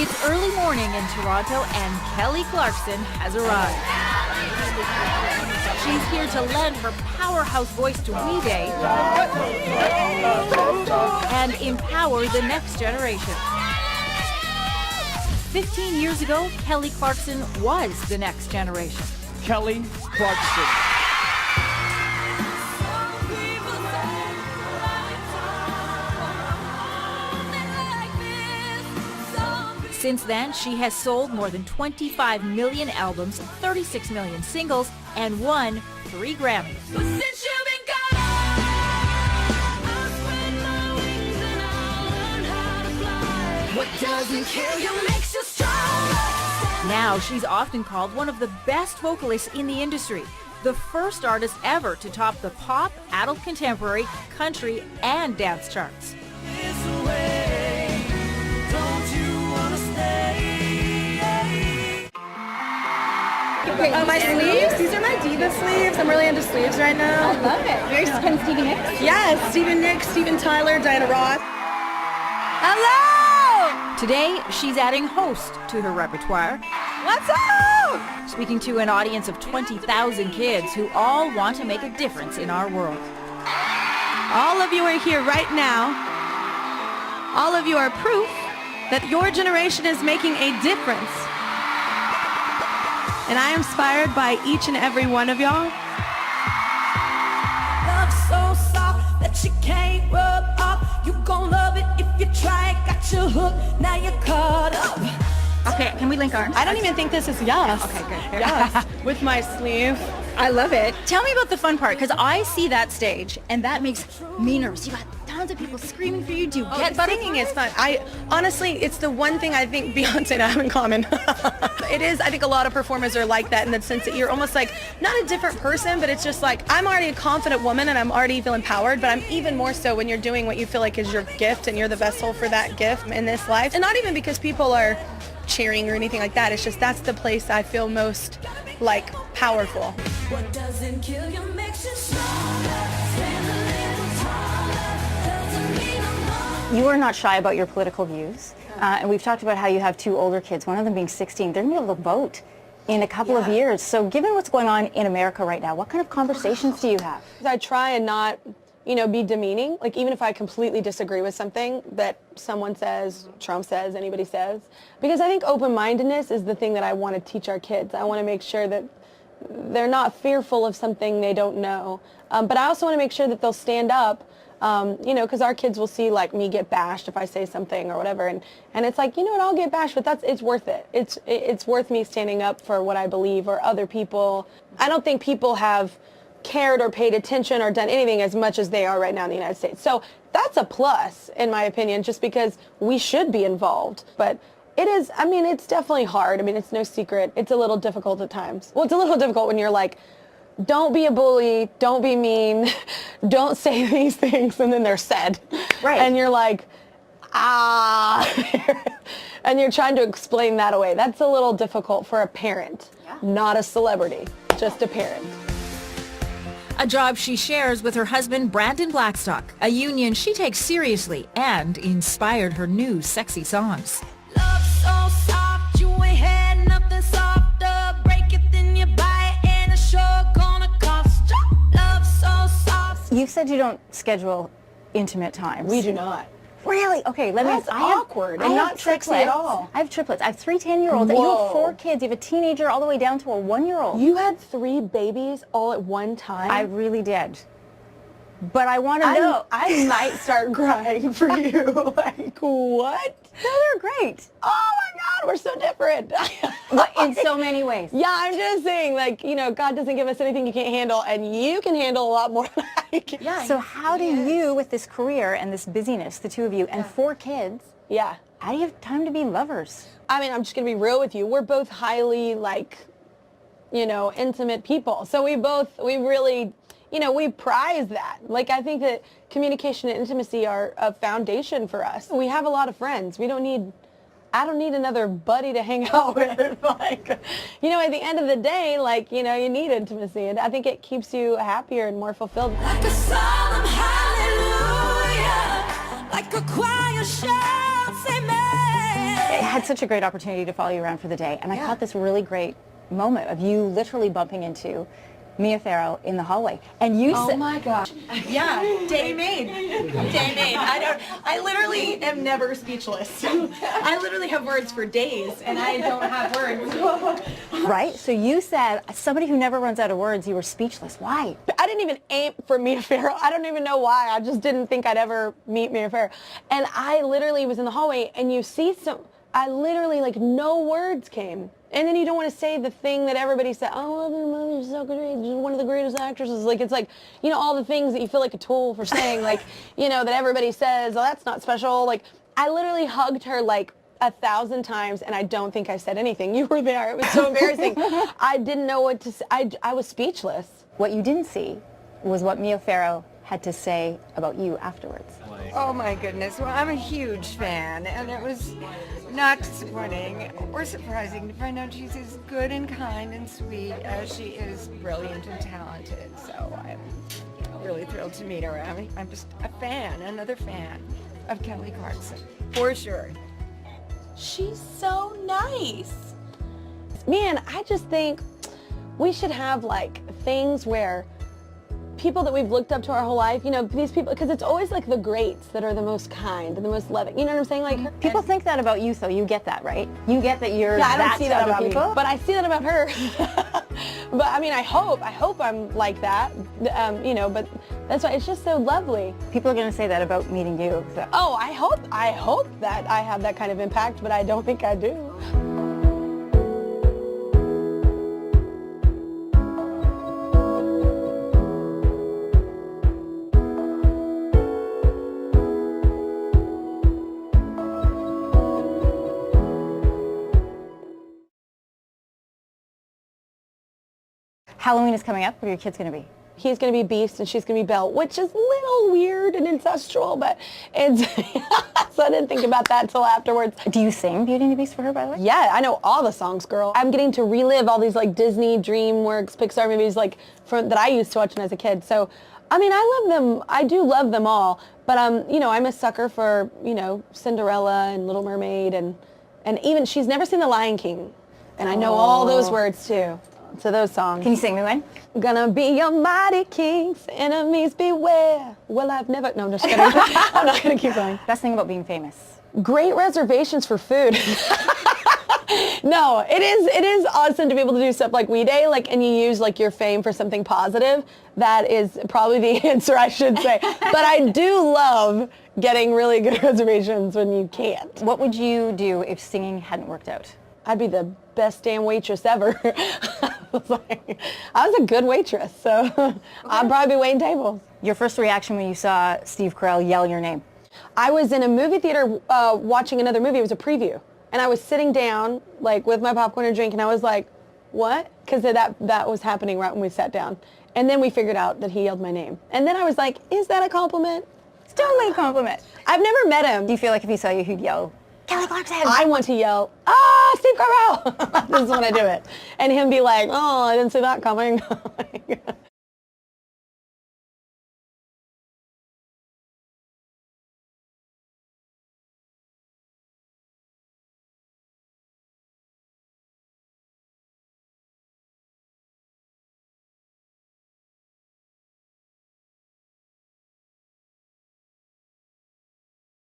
It's early morning in Toronto and Kelly Clarkson has arrived. She's here to lend her powerhouse voice to We Day and empower the next generation. 15 years ago, Kelly Clarkson was the next generation. Kelly Clarkson. Since then, she has sold more than 25 million albums, 36 million singles, and won 3 Grammys. Now she's often called one of the best vocalists in the industry, the first artist ever to top the pop, adult contemporary, country, and dance charts. My sleeves? These are my diva sleeves. I'm really into sleeves right now. I love it. Very kind of Stevie Nicks? Yes, Stephen Nicks, Steven Tyler, Diana Ross. Hello! Today, she's adding host to her repertoire, What's up? speaking to an audience of 20,000 kids who all want to make a difference in our world. All of you are here right now. All of you are proof that your generation is making a difference. And I am inspired by each and every one of y'all. Love so soft that you can't rub off. You gon' love it if you try it. Got your hook, now you're caught up. Okay, can we link arms? I don't even think this is yes. Okay, good. Yes, with my sleeve. I love it. Tell me about the fun part, because I see that stage, and that makes me nervous. You got tons of people screaming for you. Do you get Singing is fun. Honestly, it's the one thing I think Beyonce and I have in common. It is, I think a lot of performers are like that in the sense that you're almost like, not a different person, but it's just like, I'm already a confident woman and I'm already feel empowered, but I'm even more so when you're doing what you feel like is your gift and you're the vessel for that gift in this life. And not even because people are cheering or anything like that. It's just that's the place I feel most like powerful. What doesn't kill you makes you stronger. Stand a little taller. Doesn't mean I'm not. You are not shy about your political views, and we've talked about how you have 2 older kids, one of them being 16. They're going to be able to vote in a couple of years. So given what's going on in America right now, what kind of conversations do you have? I try and not, be demeaning. Like even if I completely disagree with something that someone says, Trump says, anybody says, because I think open-mindedness is the thing that I want to teach our kids. I want to make sure that they're not fearful of something they don't know. But I also want to make sure that they'll stand up, because our kids will see like me get bashed if I say something or whatever. And it's like, I'll get bashed, but it's worth it. It's worth me standing up for what I believe or other people. I don't think people have cared or paid attention or done anything as much as they are right now in the United States. So that's a plus, in my opinion, just because we should be involved. But it is, it's definitely hard. It's no secret. It's a little difficult at times. Well, it's a little difficult when you're like, don't be a bully, don't be mean, don't say these things, and then they're said. Right. And you're like, and you're trying to explain that away. That's a little difficult for a parent, not a celebrity, just a parent. A job she shares with her husband, Brandon Blackstock, a union she takes seriously and inspired her new sexy songs. Love so soft, you ain't had nothing softer. Break it, then you buy it, and it's sure gonna cost you. Love so soft. You said you don't schedule intimate times. We do not. Really? Okay, let me... That's awkward and not sexy at all. I have triplets. I have 3 10-year-olds. And you have Whoa. 4 kids. You have a teenager all the way down to a 1-year-old. You had 3 babies all at one time? I really did. But I want to know... I might start crying for you. Like, what? No, they're great. Oh my God, we're so different. In so many ways. Yeah, I'm just saying, God doesn't give us anything you can't handle, and you can handle a lot more than I can. Yeah. So how do you, with this career and this busyness, the 2 of you, and 4 kids, how do you have time to be lovers? I'm just going to be real with you. We're both highly, intimate people. So we really... we prize that. I think that communication and intimacy are a foundation for us. We have a lot of friends. I don't need another buddy to hang out with. At the end of the day, you need intimacy. And I think it keeps you happier and more fulfilled. Like a solemn hallelujah, like a choir shouts amen. had such a great opportunity to follow you around for the day, and I caught this really great moment of you literally bumping into Mia Farrow in the hallway, and you said, Oh my gosh. Yeah, day made. Day made. I literally am never speechless. I literally have words for days, and I don't have words. right? So you said, somebody who never runs out of words, you were speechless. Why? I didn't even aim for Mia Farrow. I don't even know why. I just didn't think I'd ever meet Mia Farrow. And I literally was in the hallway, and you see I literally, like, no words came. And then you don't want to say the thing that everybody said, oh, I love your mother, she's so great, she's one of the greatest actresses. Like, it's like, you know, all the things that you feel like a tool for saying, like, you know, that everybody says, oh, that's not special. Like, I literally hugged her, like, 1,000 times, and I don't think I said anything. You were there. It was so embarrassing. I didn't know what to say. I was speechless. What you didn't see was what Mia Farrow had to say about you afterwards. Oh my goodness. Well, I'm a huge fan, and it was not disappointing or surprising to find out she's as good and kind and sweet as she is brilliant and talented. So I'm really thrilled to meet her. I'm just a fan, another fan of Kelly Clarkson, for sure. She's so nice. Man, I just think we should have, like, things where people that we've looked up to our whole life, you know, these people, because it's always like the greats that are the most kind and the most loving. You know what I'm saying? Like, People think that about you, though. You get that, right? You get that you're I don't that see to that other about people. me, but I see that about her. But I mean, I hope I'm like that. You know, but that's why it's just so lovely. People are going to say that about meeting you. So. Oh, I hope that I have that kind of impact, but I don't think I do. Halloween is coming up. What are your kids going to be? He's going to be Beast and she's going to be Belle, which is a little weird and ancestral, but it's, so I didn't think about that till afterwards. Do you sing Beauty and the Beast for her, by the way? Yeah, I know all the songs, girl. I'm getting to relive all these, like, Disney, DreamWorks, Pixar movies, like, that I used to watch when I was a kid. So, I mean, I love them. I do love them all. But, you know, I'm a sucker for, you know, Cinderella and Little Mermaid and even, she's never seen The Lion King. And I know all those words, too. To those songs. Can you sing me one? Gonna be your mighty king's enemies beware. Well, I've never, no, I'm just kidding. I'm not gonna keep going. Best thing about being famous? Great reservations for food. No, it is awesome to be able to do stuff like We Day, like, and you use, like, your fame for something positive. That is probably the answer, I should say. But I do love getting really good reservations when you can't. What would you do if singing hadn't worked out? I'd be the best damn waitress ever. I was a good waitress, so I'd probably be waiting tables. Your first reaction when you saw Steve Carell yell your name? I was in a movie theater watching another movie. It was a preview. And I was sitting down, like, with my popcorn and drink, and I was like, what? Because that was happening right when we sat down. And then we figured out that he yelled my name. And then I was like, is that a compliment? It's totally a compliment. I've never met him. Do you feel like if he saw you, he'd yell, Kelly Clarkson? I want to yell, Steve Carell! This is when I do it. And him be like, oh, I didn't see that coming.